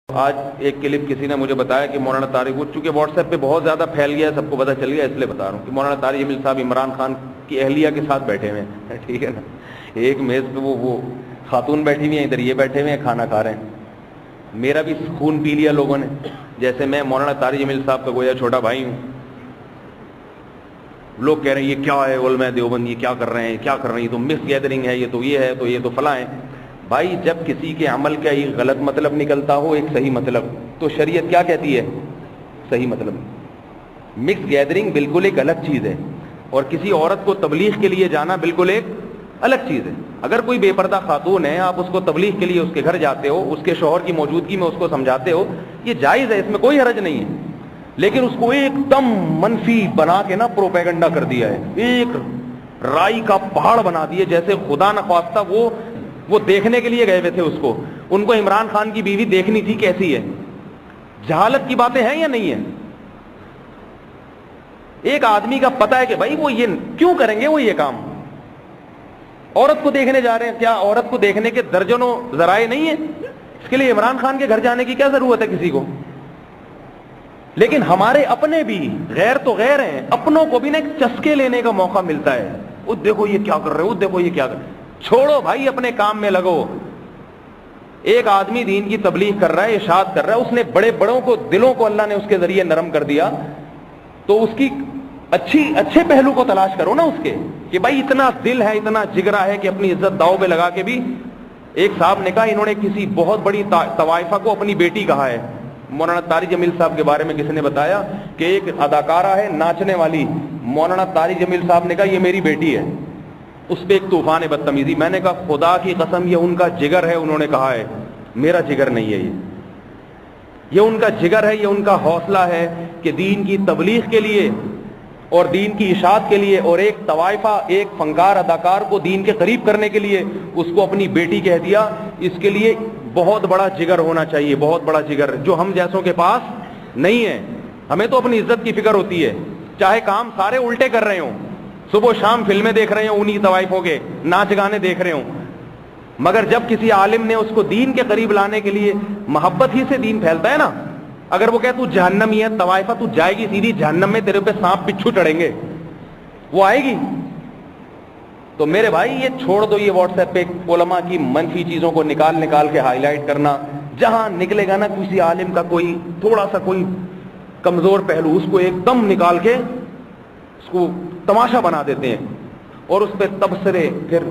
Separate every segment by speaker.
Speaker 1: آج ایک کلپ کسی نے مجھے بتایا کہ مولانا طارق، وہ چونکہ واٹس ایپ پہ بہت زیادہ پھیل گیا ہے، سب کو پتہ چل گیا، اس لیے بتا رہا ہوں کہ مولانا طارق جمیل صاحب عمران خان کی اہلیہ کے ساتھ بیٹھے ہوئے ہیں، ٹھیک ہے نا، ایک میز پہ وہ خاتون بیٹھی ہوئی ہیں، ادھر یہ بیٹھے ہوئے ہیں، کھانا کھا رہے ہیں۔ میرا بھی خون پی لیا لوگوں نے، جیسے میں مولانا طارق جمیل صاحب کا گویا چھوٹا بھائی ہوں۔ لوگ کہہ رہے ہیں یہ کیا ہے علماء دیوبند، یہ کیا کر رہے ہیں، کیا کر رہے ہیں، یہ تو مکس گیدرنگ ہے، یہ تو یہ ہے، تو یہ تو فلاں ہے۔ بھائی جب کسی کے عمل کا ایک غلط مطلب نکلتا ہو ایک صحیح مطلب، تو شریعت کیا کہتی ہے؟ صحیح مطلب۔ مکس گیدرنگ بالکل ایک الگ چیز ہے، اور کسی عورت کو تبلیغ کے لیے جانا بالکل ایک الگ چیز ہے۔ اگر کوئی بے پردہ خاتون ہے، آپ اس کو تبلیغ کے لیے اس کے گھر جاتے ہو، اس کے شوہر کی موجودگی میں اس کو سمجھاتے ہو، یہ جائز ہے، اس میں کوئی حرج نہیں ہے، لیکن اس کو ایک دم منفی بنا کے نا پروپیگنڈا کر دیا ہے، ایک رائی کا پہاڑ بنا دیے، جیسے خدا نخواستہ وہ دیکھنے کے لیے گئے ہوئے تھے، ان کو عمران خان کی بیوی دیکھنی تھی کیسی ہے۔ جہالت کی باتیں ہیں یا نہیں ہیں؟ ایک آدمی کا پتہ ہے کہ بھائی وہ یہ کیوں کریں گے، وہ یہ کام عورت کو دیکھنے جا رہے ہیں، کیا عورت کو دیکھنے کے درجنوں ذرائع نہیں ہیں؟ اس کے لیے عمران خان کے گھر جانے کی کیا ضرورت ہے کسی کو؟ لیکن ہمارے اپنے بھی غیر تو غیر ہیں، اپنوں کو بھی نا ایک چسکے لینے کا موقع ملتا ہے، وہ دیکھو یہ کیا کر رہے ہو، دیکھو یہ کیا کر رہے۔ چھوڑو بھائی، اپنے کام میں لگو۔ ایک آدمی دین کی تبلیغ کر رہا ہے، ارشاد کر رہا ہے، اس نے بڑے بڑوں کو، دلوں کو اللہ نے اس کے ذریعے نرم کر دیا، تو اس کی اچھے پہلو کو تلاش کرو نا اس کے، کہ بھائی اتنا دل ہے، اتنا جگرا ہے کہ اپنی عزت داؤ پہ لگا کے بھی۔ ایک صاحب نے کہا انہوں نے کسی بہت بڑی طوائفہ کو اپنی بیٹی کہا ہے۔ مولانا طارق جمیل صاحب کے بارے میں کسی نے بتایا کہ ایک اداکارہ ہے ناچنے والی، مولانا طارق جمیل صاحب نے کہا یہ میری بیٹی ہے، اس پہ ایک طوفان بدتمیزی۔ میں نے کہا خدا کی قسم یہ ان کا جگر ہے، انہوں نے کہا ہے، میرا جگر نہیں ہے، یہ ان کا جگر ہے، یہ ان کا حوصلہ ہے کہ دین کی تبلیغ کے لیے اور دین کی اشاعت کے لیے، اور ایک طوائفہ، ایک فنکار اداکار کو دین کے قریب کرنے کے لیے اس کو اپنی بیٹی کہہ دیا۔ اس کے لیے بہت بڑا جگر ہونا چاہیے، بہت بڑا جگر، جو ہم جیسوں کے پاس نہیں ہے۔ ہمیں تو اپنی عزت کی فکر ہوتی ہے، چاہے کام سارے الٹے کر رہے ہوں، صبح شام فلمیں دیکھ رہے ہوں، انہی طوائفوں کے ناچ گانے دیکھ رہے ہوں، مگر جب کسی عالم نے اس کو دین کے قریب لانے کے لیے، محبت ہی سے دین پھیلتا ہے نا۔ اگر وہ کہے تو جہنمی ہے طوائفہ، تو جائے گی سیدھی جہنم میں، تیرے پہ سانپ بچھو چڑھیں گے، وہ آئے گی۔ تو میرے بھائی یہ چھوڑ دو، یہ واٹس ایپ پہ علماء کی منفی چیزوں کو نکال کے ہائی لائٹ کرنا۔ جہاں نکلے گا نا کسی عالم کا کوئی تھوڑا سا کوئی کمزور پہلو، اس کو ایک دم نکال کے اس کو تماشا بنا دیتے ہیں، اور اس پہ تبصرے، پھر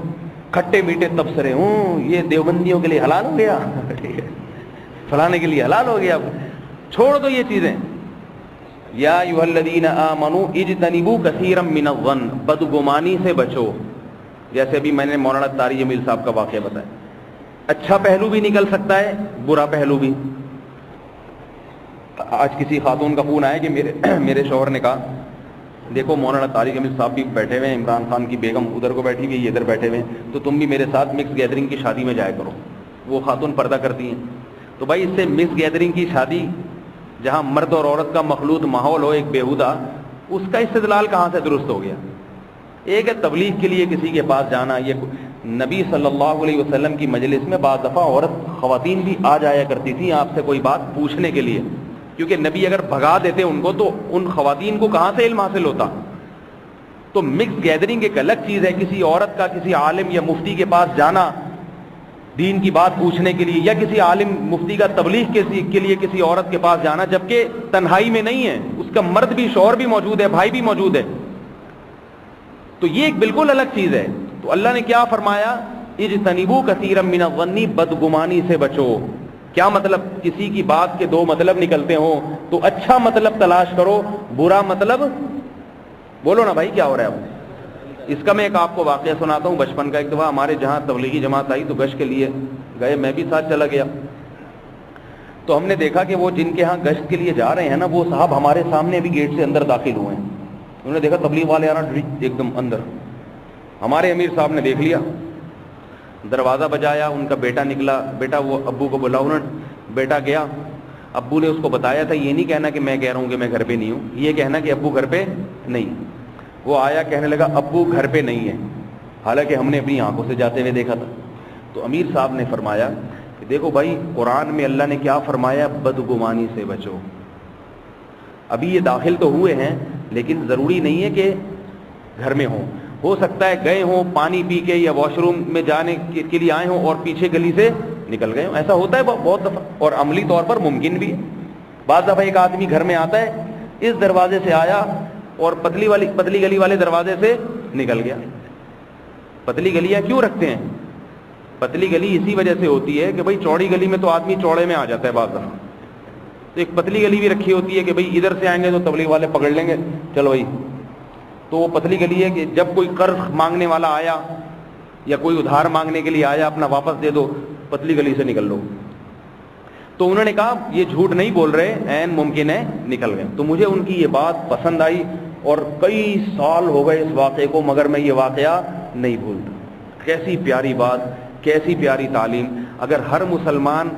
Speaker 1: کھٹے میٹھے تبصرے، یہ دیوبندیوں کے لیے حلال ہو گیا، ٹھیک ہے، فلانے کے لیے حلال ہو گیا۔ چھوڑ دو یہ چیزیں۔ یا ایھا الذین آمنوا اجتنبوا کثیرا من الظن، بدگمانی سے بچو۔ جیسے ابھی میں نے مولانا طارق جمیل صاحب کا واقعہ بتایا، اچھا پہلو بھی نکل سکتا ہے، برا پہلو بھی۔ آج کسی خاتون کا فون آیا کہ میرے شوہر نے کہا دیکھو مولانا طارق جمیل صاحب بھی بیٹھے ہوئے ہیں، عمران خان کی بیگم ادھر کو بیٹھی ہوئی، یہ ادھر بیٹھے ہوئے ہیں، تو تم بھی میرے ساتھ مکس گیدرنگ کی شادی میں جایا کرو۔ وہ خاتون پردہ کرتی ہیں، تو بھائی اس سے مکس گیدرنگ کی شادی جہاں مرد اور عورت کا مخلوط ماحول ہو ایک بیہودہ، اس کا استدلال کہاں سے درست ہو گیا؟ ایک ہے تبلیغ کے لیے کسی کے پاس جانا۔ یہ نبی صلی اللہ علیہ وسلم کی مجلس میں بعض دفعہ خواتین بھی آ جایا کرتی تھیں آپ سے کوئی بات پوچھنے کے لیے، کیونکہ نبی اگر بھگا دیتے ان کو تو ان خواتین کو کہاں سے علم حاصل ہوتا۔ تو مکس گیدرنگ ایک الگ چیز ہے، کسی عورت کا کسی عالم یا مفتی کے پاس جانا دین کی بات پوچھنے کے لیے، یا کسی عالم مفتی کا تبلیغ کے لیے کسی عورت کے پاس جانا، جبکہ تنہائی میں نہیں ہے، اس کا مرد بھی، شوہر بھی موجود ہے، بھائی بھی موجود ہے، تو یہ ایک بالکل الگ چیز ہے۔ تو اللہ نے کیا فرمایا؟ اجتنبوا کثیرا من الظن، بدگمانی سے بچو۔ کیا مطلب؟ کسی کی بات کے دو مطلب نکلتے ہوں تو اچھا مطلب تلاش کرو، برا مطلب بولو نا بھائی کیا ہو رہا ہے اب۔ اس کا میں ایک آپ کو واقعہ سناتا ہوں بچپن کا۔ ایک دفعہ ہمارے جہاں تبلیغی جماعت آئی تو گشت کے لیے گئے، میں بھی ساتھ چلا گیا، تو ہم نے دیکھا کہ وہ جن کے ہاں گشت کے لیے جا رہے ہیں نا، وہ صاحب ہمارے سامنے ابھی گیٹ سے اندر داخل ہوئے ہیں۔ انہوں نے دیکھا تبلیغ والے آنا ایک دم اندر، ہمارے امیر صاحب نے دیکھ لیا، دروازہ بجایا، ان کا بیٹا نکلا، بیٹا وہ ابو کو بلا، انہوں نے بیٹا گیا، ابو نے اس کو بتایا تھا یہ نہیں کہنا کہ میں کہہ رہا ہوں کہ میں گھر پہ نہیں ہوں، یہ کہنا کہ ابو گھر پہ نہیں۔ وہ آیا کہنے لگا ابو گھر پہ نہیں ہے، حالانکہ ہم نے اپنی آنکھوں سے جاتے ہوئے دیکھا تھا۔ تو امیر صاحب نے فرمایا کہ دیکھو بھائی قرآن میں اللہ نے کیا فرمایا, بدگمانی سے بچو. ابھی یہ داخل تو ہوئے ہیں لیکن ضروری نہیں ہے کہ گھر میں ہوں. ہو سکتا ہے گئے ہوں پانی پی کے یا واش روم میں جانے کے لیے آئے ہوں اور پیچھے گلی سے نکل گئے ہوں. ایسا ہوتا ہے بہت دفعہ, اور عملی طور پر ممکن بھی ہے. بعض دفعہ ایک آدمی گھر میں آتا ہے, اس دروازے سے آیا اور پتلی گلی والے دروازے سے نکل گیا. پتلی گلیاں کیوں رکھتے ہیں؟ پتلی گلی اسی وجہ سے ہوتی ہے کہ بھائی چوڑی گلی میں تو آدمی چوڑے میں آ جاتا ہے بعض دفعہ, تو ایک پتلی گلی بھی رکھی ہوتی ہے کہ بھئی ادھر سے آئیں گے تو تبلیغ والے پکڑ لیں گے, چلو بھائی. تو وہ پتلی گلی ہے کہ جب کوئی قرض مانگنے والا آیا یا کوئی ادھار مانگنے کے لیے آیا, اپنا واپس دے دو, پتلی گلی سے نکل لو. تو انہوں نے کہا یہ جھوٹ نہیں بول رہے, عین ممکن ہے نکل گئے. تو مجھے ان کی یہ بات پسند آئی اور کئی سال ہو گئے اس واقعے کو, مگر میں یہ واقعہ نہیں بھولتا. کیسی پیاری بات, کیسی پیاری تعلیم. اگر ہر مسلمان